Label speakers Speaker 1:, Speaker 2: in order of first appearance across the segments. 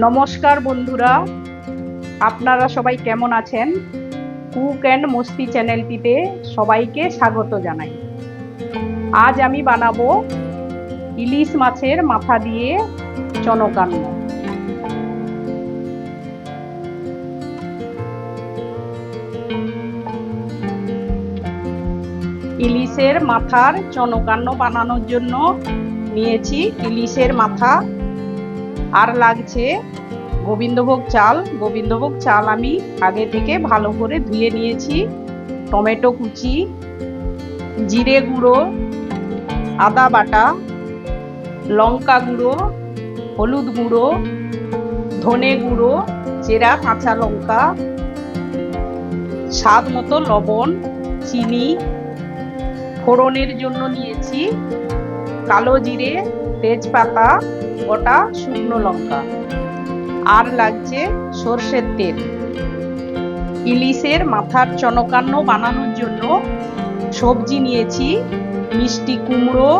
Speaker 1: নমস্কার বন্ধুরা, আপনারা সবাই কেমন আছেন? কুক অ্যান্ড মস্তি চ্যানেলটিতে সবাইকে স্বাগত জানাই। আজ আমি বানাবো ইলিশ মাছের মাথা দিয়ে চনকান্ন। ইলিশের মাথার চনকান্ন বানানোর জন্য নিয়েছি ইলিশের মাথা, আর লাগছে গোবিন্দভোগ চাল। গোবিন্দভোগ চাল আমি আগে থেকে ভালো করে ধুয়ে নিয়েছি। টমেটো কুচি, জিরে গুঁড়ো, আদা বাটা, লঙ্কা গুঁড়ো, হলুদ গুঁড়ো, ধনে গুঁড়ো, চেরা কাঁচা লঙ্কা, স্বাদ মতো লবণ, চিনি। ফোড়নের জন্য নিয়েছি কালো জিরে, তেজপাতা, গোটা শুকনো লঙ্কা, আর লাগছে সর্ষের তেল। ইলিশের মাথার চনকান্ন বানানোর জন্য সবজি নিয়েছি মিষ্টি কুমড়ো,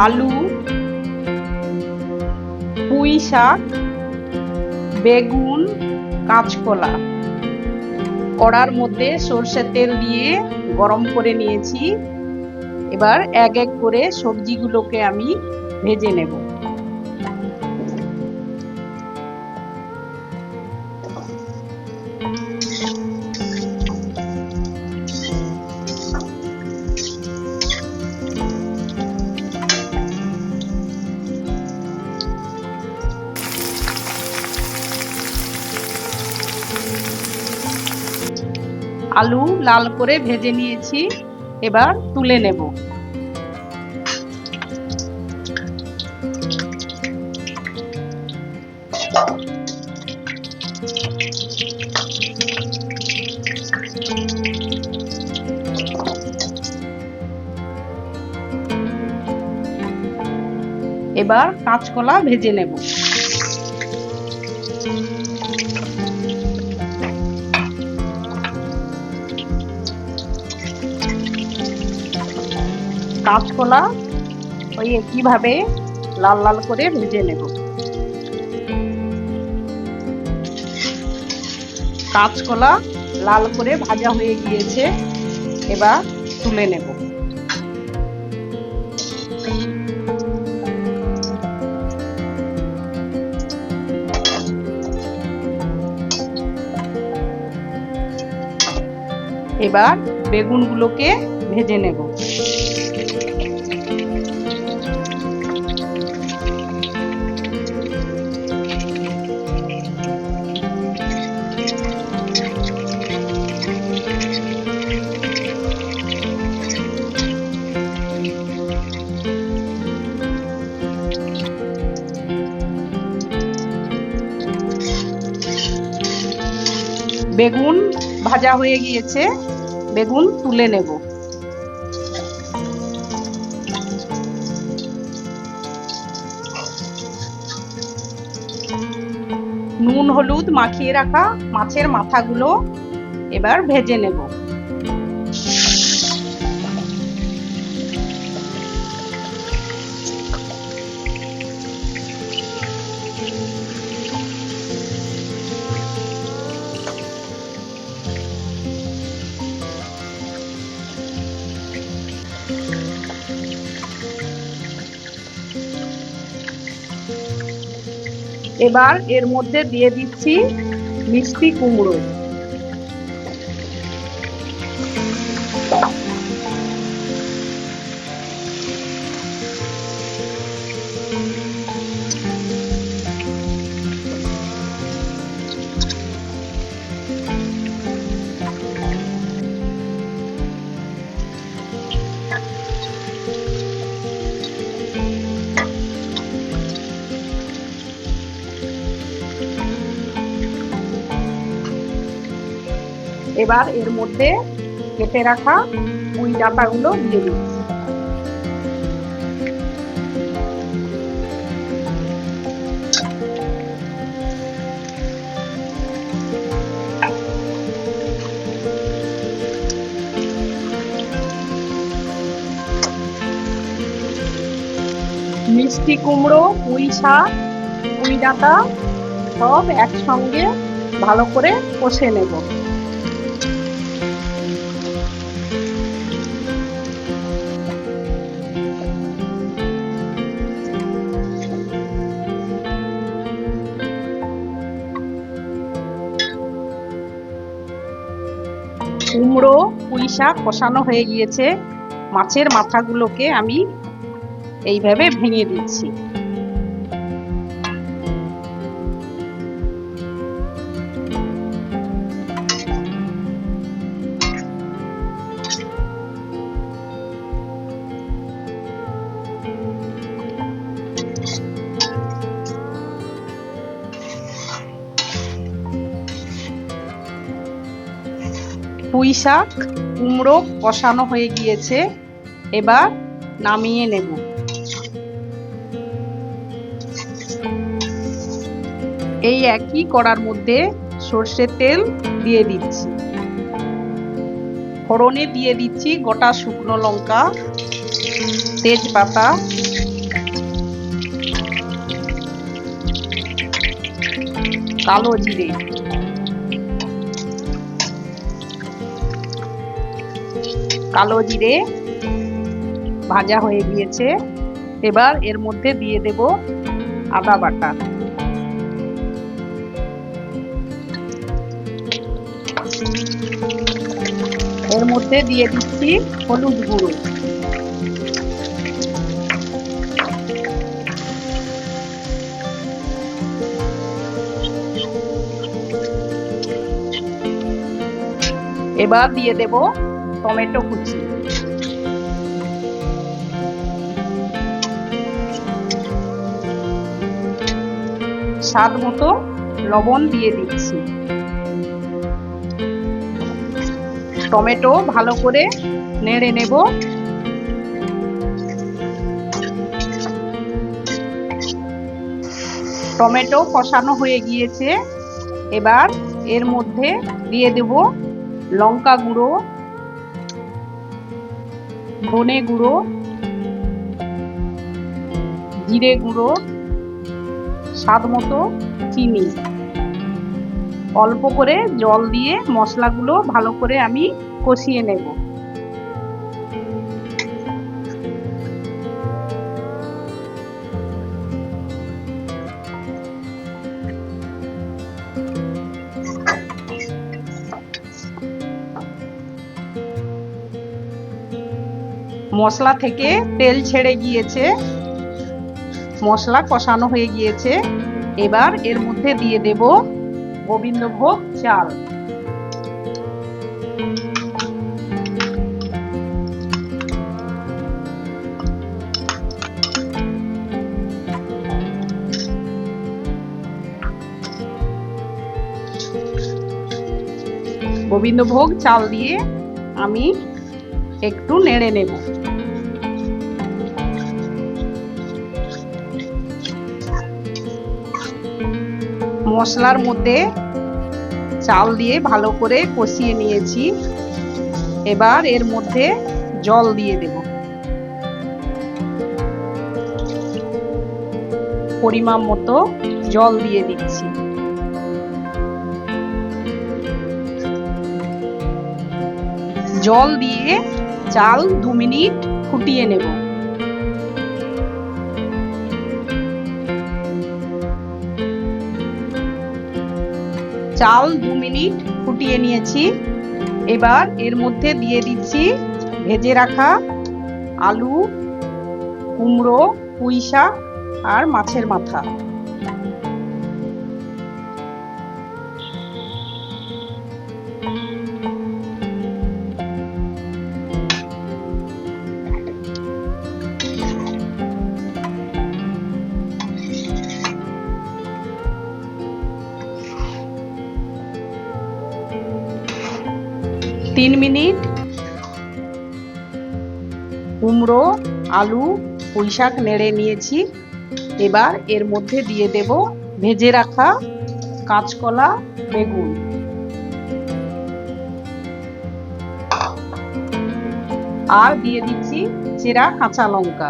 Speaker 1: আলু, পুঁই শাক, বেগুন, কাঁচকলা। কড়ার মধ্যে সর্ষের তেল দিয়ে গরম করে নিয়েছি। এবার এক এক করে সবজিগুলোকে আমি ভেজে নেব। আলু লাল করে ভেজে নিয়েছি, এবার তুলে নেব। এবার কাঁচকলা ভেজে নেব। কাঁচকলা ওই একইভাবে লাল লাল করে ভেজে নেব। কাঁচকলা লাল করে ভাজা হয়ে গিয়েছে, এবার তুলে নেব। এবার বেগুনগুলোকে ভেজে নেব। বেগুন ভাজা হয়ে গিয়েছে, বেগুন তুলে নেব। নুন হলুদ মাখিয়ে রাখা মাছের মাথাগুলো এবার ভেজে নেব। এবার এর মধ্যে দিয়ে দিচ্ছি মিষ্টি কুমড়ো। এবার এর মধ্যে কেটে রাখা পুঁই ডাঁটাগুলো দিয়ে দিচ্ছি। মিষ্টি কুমড়ো, পুঁই শাক পুঁই ডাঁটা সব একসঙ্গে ভালো করে কষে নেব। কুমড়ো পুঁই শাক কষানো হয়ে গিয়েছে। মাছের মাথাগুলোকে আমি এইভাবে ভেঙে দিচ্ছি। পুঁই শাক কুমড়ো কষানো হয়ে গিয়েছে, এবার নামিয়ে নেব। এই একই কড়ার মধ্যে সর্ষের তেল দিয়ে দিচ্ছি। ফোড়নে দিয়ে দিচ্ছি গোটা শুকনো লঙ্কা, তেজপাতা, কালো জিরে। কালো জিরে ভাজা হয়ে গিয়েছে, এবার এর মধ্যে দিয়ে দেব আদা বাটা। এর মধ্যে দিয়ে দিচ্ছি হলুদ গুঁড়ো। এবার দিয়ে দেব টমেটো কুচি। স্বাদ মতো লবণ দিয়ে দিচ্ছি। টমেটো ভালো করে নেড়ে নেব। টমেটো কষানো হয়ে গিয়েছে, এবার এর মধ্যে দিয়ে দেব লঙ্কা গুঁড়ো, ধনে গুঁড়ো, জিরে গুঁড়ো, স্বাদ মতো চিনি। অল্প করে জল দিয়ে মশলাগুলো ভালো করে আমি কষিয়ে নেব। মশলা থেকে তেল ছেড়ে গিয়েছে, মশলা কষানো হয়ে গিয়েছে, এবার এর মধ্যে দিয়ে দেব গোবিন্দভোগ চাল। গোবিন্দভোগ চাল দিয়ে আমি একটু নেড়ে নেব। মশলার মধ্যে চাল দিয়ে ভালো করে কষিয়ে নিয়েছি, এবার এর মধ্যে জল দিয়ে দেব। পরিমাণ মতো জল দিয়ে দিচ্ছি। জল দিয়ে চাল 2 মিনিট ফুটিয়ে নেব। চাল 2 মিনিট ফুটিয়ে নিয়েছি, এবার এর মধ্যে দিয়ে দিচ্ছি ভেজে রাখা আলু, কুমড়ো, পুঁই শাক আর মাছের মাথা। তিন মিনিট কুমড়ো, আলু, পুঁই শাক নেড়ে নিয়েছি, এবার এর মধ্যে দিয়ে দেব ভেজে রাখা কাঁচকলা, বেগুন। আর দিয়ে দিচ্ছি চেরা কাঁচা লঙ্কা।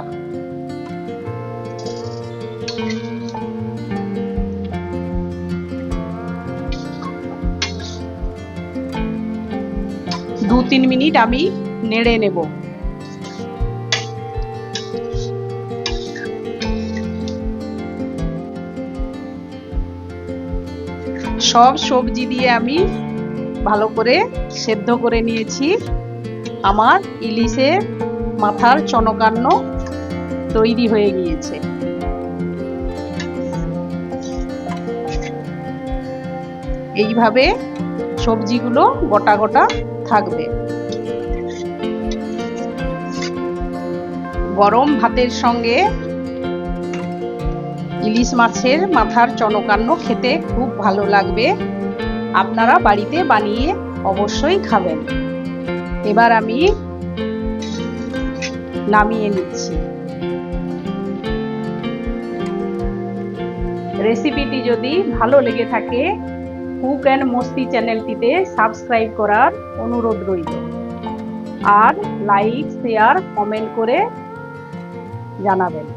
Speaker 1: 2-3 মিনিট আমি নেড়ে নেব। সব সবজি দিয়ে আমি ভালো করে সেদ্ধ করে নিয়েছি। আমার ইলিশের মাথার চনকান্ন তৈরি হয়ে গিয়েছে। এইভাবে সবজিগুলো গোটা গোটা থাকবে। গরম ভাতের সঙ্গে ইলিশ মাছের মাথার চনকান্ন খেতে খুব ভালো লাগবে। আপনারা বাড়িতে বানিয়ে অবশ্যই খাবেন। এবার আমি নামিয়ে নিচ্ছি। রেসিপিটি যদি ভালো লেগে থাকে কুক অ্যান্ড মস্তি চ্যানেলটিতে সাবস্ক্রাইব করার অনুরোধ রইল। আর লাইক, শেয়ার, কমেন্ট করে জানাবেন।